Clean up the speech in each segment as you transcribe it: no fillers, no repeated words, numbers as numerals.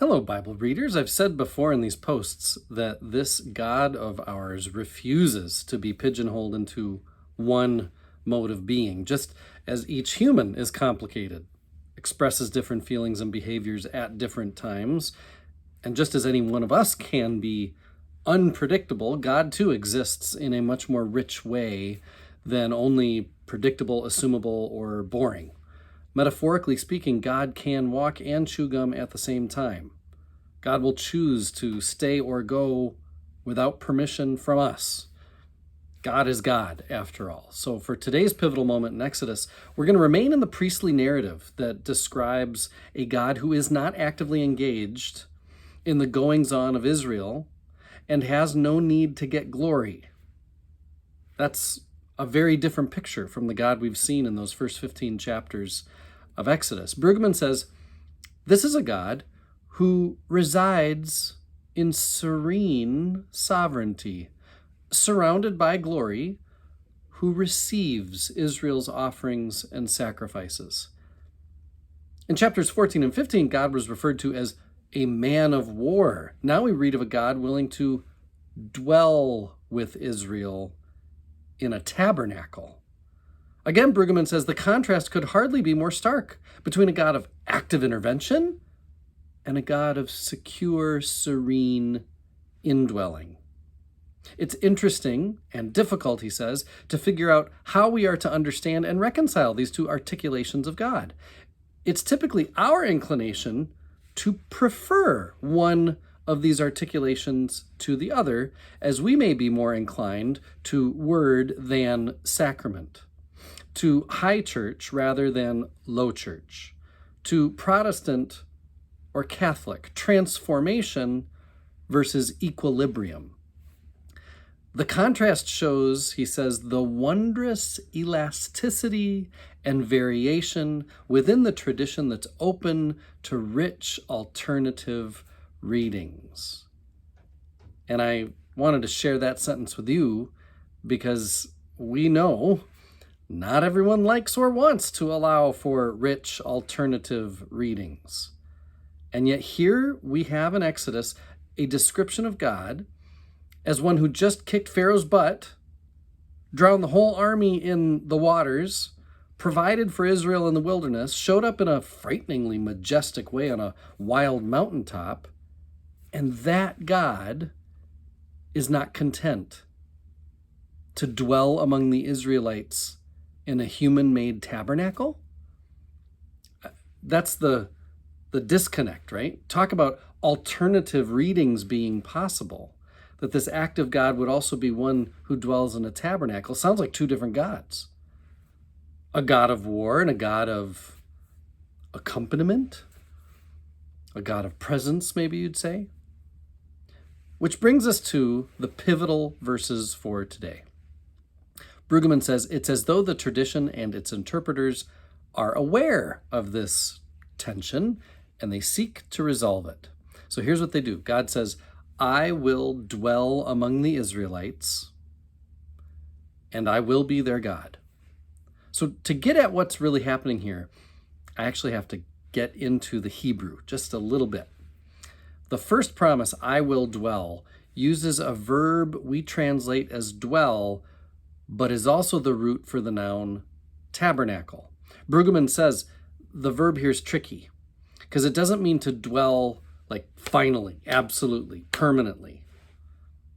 Hello, Bible readers. I've said before in these posts that this God of ours refuses to be pigeonholed into one mode of being, just as each human is complicated, expresses different feelings and behaviors at different times, and just as any one of us can be unpredictable, God too exists in a much more rich way than only predictable, assumable, or boring. Metaphorically speaking, God can walk and chew gum at the same time. God will choose to stay or go without permission from us. God is God, after all. So for today's pivotal moment in Exodus, we're going to remain in the priestly narrative that describes a God who is not actively engaged in the goings-on of Israel and has no need to get glory. That's a very different picture from the God we've seen in those first 15 chapters of Exodus. Brueggemann says, this is a God who resides in serene sovereignty, surrounded by glory, who receives Israel's offerings and sacrifices. In chapters 14 and 15, God was referred to as a man of war. Now we read of a God willing to dwell with Israel in a tabernacle. Again, Brueggemann says the contrast could hardly be more stark between a God of active intervention and a God of secure, serene indwelling. It's interesting and difficult, he says, to figure out how we are to understand and reconcile these two articulations of God. It's typically our inclination to prefer one of these articulations to the other, as we may be more inclined to word than sacrament, to high church rather than low church, to Protestant or Catholic, transformation versus equilibrium. The contrast shows, he says, the wondrous elasticity and variation within the tradition that's open to rich alternative readings. And I wanted to share that sentence with you because we know not everyone likes or wants to allow for rich alternative readings. And yet here we have in Exodus a description of God as one who just kicked Pharaoh's butt, drowned the whole army in the waters, provided for Israel in the wilderness, showed up in a frighteningly majestic way on a wild mountaintop, and that God is not content to dwell among the Israelites in a human-made tabernacle? That's the disconnect, right? Talk about alternative readings being possible. That this active God would also be one who dwells in a tabernacle. Sounds like two different gods. A God of war and a God of accompaniment. A God of presence, maybe you'd say. Which brings us to the pivotal verses for today. Brueggemann says, it's as though the tradition and its interpreters are aware of this tension and they seek to resolve it. So here's what they do. God says, I will dwell among the Israelites, and I will be their God. So to get at what's really happening here, I actually have to get into the Hebrew just a little bit. The first promise, I will dwell, uses a verb we translate as dwell, but is also the root for the noun tabernacle. Brueggemann says the verb here is tricky because it doesn't mean to dwell like finally, absolutely, permanently.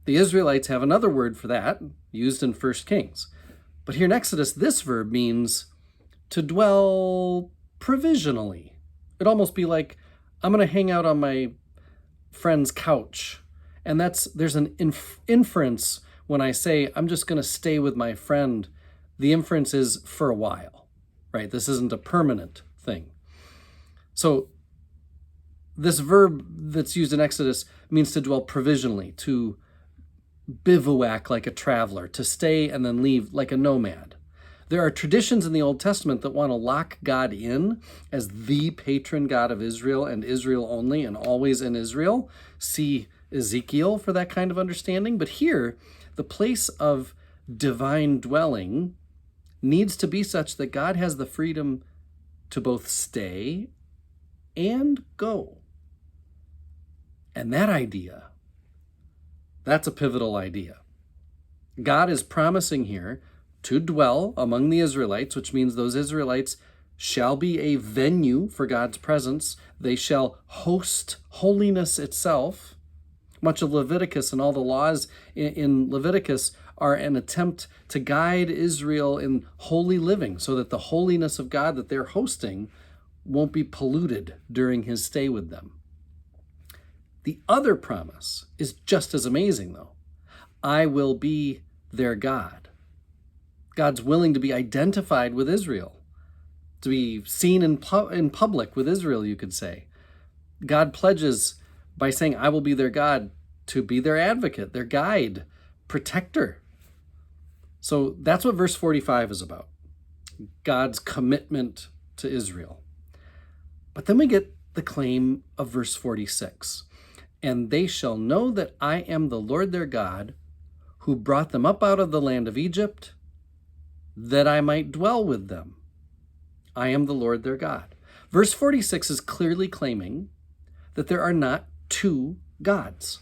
The Israelites have another word for that, used in 1 Kings. But here in Exodus, this verb means to dwell provisionally. It'd almost be like, I'm going to hang out on my friend's couch. And there's an inference when I say, I'm just going to stay with my friend. The inference is for a while, right? This isn't a permanent thing. So this verb that's used in Exodus means to dwell provisionally, to bivouac like a traveler, to stay and then leave like a nomad. There are traditions in the Old Testament that want to lock God in as the patron God of Israel and Israel only and always in Israel. See Ezekiel for that kind of understanding. But here, the place of divine dwelling needs to be such that God has the freedom to both stay and go. And that idea, that's a pivotal idea. God is promising here to dwell among the Israelites, which means those Israelites shall be a venue for God's presence. They shall host holiness itself. Much of Leviticus and all the laws in Leviticus are an attempt to guide Israel in holy living so that the holiness of God that they're hosting won't be polluted during his stay with them. The other promise is just as amazing, though. I will be their God. God's willing to be identified with Israel, to be seen in public with Israel, you could say. God pledges by saying, I will be their God, to be their advocate, their guide, protector. So that's what verse 45 is about, God's commitment to Israel. But then we get the claim of verse 46. And they shall know that I am the Lord their God, who brought them up out of the land of Egypt, that I might dwell with them. I am the Lord their God. Verse 46 is clearly claiming that there are not two gods.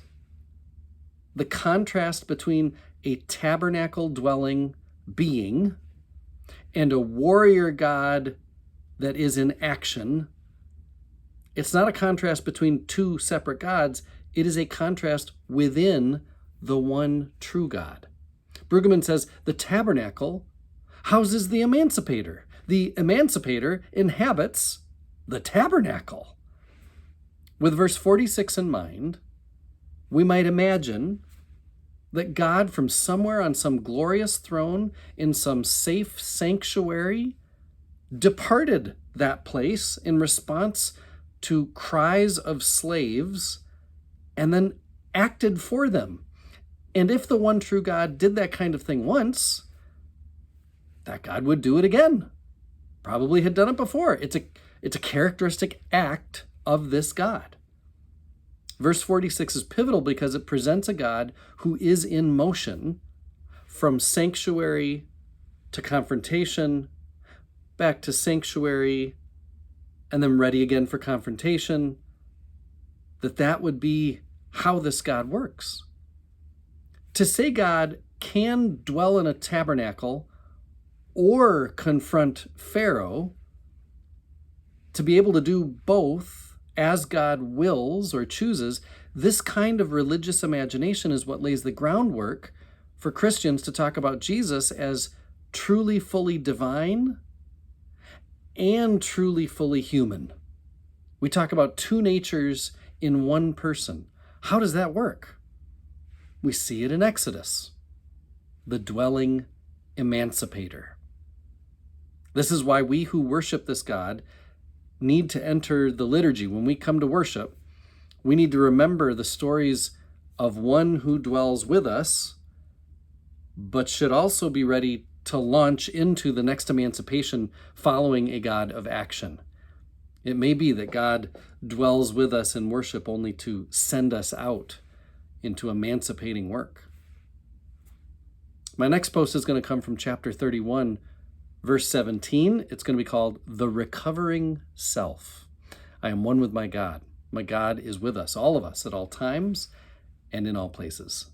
The contrast between a tabernacle-dwelling being and a warrior God that is in action, it's not a contrast between two separate gods. It is a contrast within the one true God. Brueggemann says the tabernacle houses the Emancipator. The Emancipator inhabits the tabernacle. With verse 46 in mind, we might imagine that God from somewhere on some glorious throne in some safe sanctuary departed that place in response to cries of slaves and then acted for them. And if the one true God did that kind of thing once, that God would do it again. Probably had done it before. It's a characteristic act of this God. Verse 46 is pivotal because it presents a God who is in motion from sanctuary to confrontation, back to sanctuary, and then ready again for confrontation, that would be how this God works. To say God can dwell in a tabernacle or confront Pharaoh, to be able to do both as God wills or chooses, this kind of religious imagination is what lays the groundwork for Christians to talk about Jesus as truly fully divine and truly fully human. We talk about two natures in one person. How does that work? We see it in Exodus, the dwelling Emancipator. This is why we who worship this God need to enter the liturgy. When we come to worship, we need to remember the stories of one who dwells with us, but should also be ready to launch into the next emancipation following a God of action. It may be that God dwells with us in worship only to send us out into emancipating work. My next post is going to come from chapter 31, verse 17. It's going to be called The Recovering Self. I am one with my God. My God is with us, all of us, at all times and in all places.